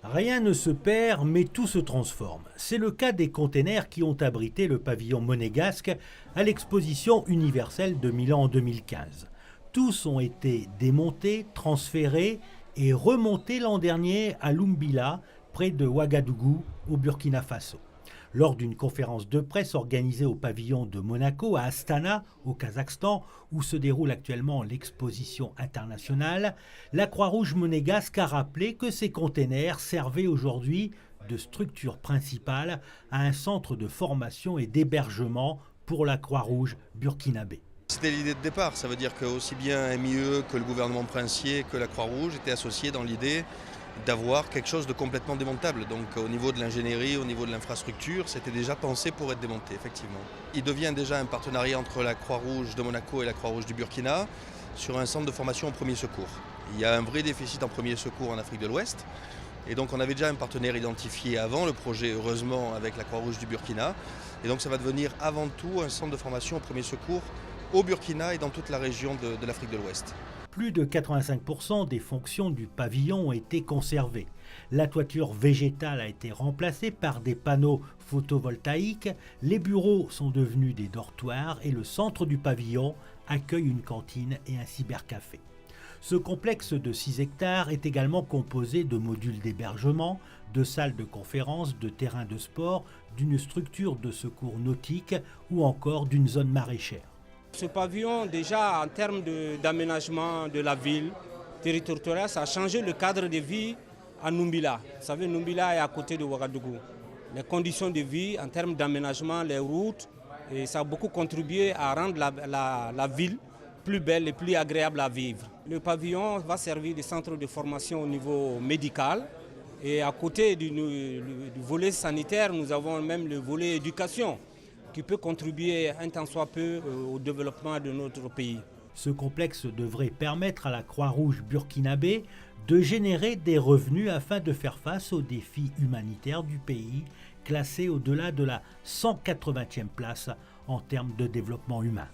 Rien ne se perd, mais tout se transforme. C'est le cas des containers qui ont abrité le pavillon monégasque à l'exposition universelle de Milan en 2015. Tous ont été démontés, transférés et remontés l'an dernier à Lumbila, près de Ouagadougou, au Burkina Faso. Lors d'une conférence de presse organisée au pavillon de Monaco à Astana, au Kazakhstan, où se déroule actuellement l'exposition internationale, la Croix-Rouge monégasque a rappelé que ces containers servaient aujourd'hui de structure principale à un centre de formation et d'hébergement pour la Croix-Rouge burkinabé. C'était l'idée de départ, ça veut dire que aussi bien MIE que le gouvernement princier que la Croix-Rouge étaient associés dans l'idée d'avoir quelque chose de complètement démontable. Donc au niveau de l'ingénierie, au niveau de l'infrastructure, c'était déjà pensé pour être démonté, effectivement. Il devient déjà un partenariat entre la Croix-Rouge de Monaco et la Croix-Rouge du Burkina sur un centre de formation en premier secours. Il y a un vrai déficit en premier secours en Afrique de l'Ouest. Et donc on avait déjà un partenaire identifié avant le projet, heureusement, avec la Croix-Rouge du Burkina. Et donc ça va devenir avant tout un centre de formation en premier secours au Burkina et dans toute la région de l'Afrique de l'Ouest. Plus de 85% des fonctions du pavillon ont été conservées. La toiture végétale a été remplacée par des panneaux photovoltaïques, les bureaux sont devenus des dortoirs et le centre du pavillon accueille une cantine et un cybercafé. Ce complexe de 6 hectares est également composé de modules d'hébergement, de salles de conférence, de terrains de sport, d'une structure de secours nautique ou encore d'une zone maraîchère. Ce pavillon, déjà en termes d'aménagement de la ville territoriale, ça a changé le cadre de vie à Numbila. Vous savez, Numbila est à côté de Ouagadougou. Les conditions de vie en termes d'aménagement, les routes, et ça a beaucoup contribué à rendre la ville plus belle et plus agréable à vivre. Le pavillon va servir de centre de formation au niveau médical. Et à côté du volet sanitaire, nous avons même le volet éducation, qui peut contribuer un tant soit peu au développement de notre pays. Ce complexe devrait permettre à la Croix-Rouge burkinabé de générer des revenus afin de faire face aux défis humanitaires du pays, classé au-delà de la 180e place en termes de développement humain.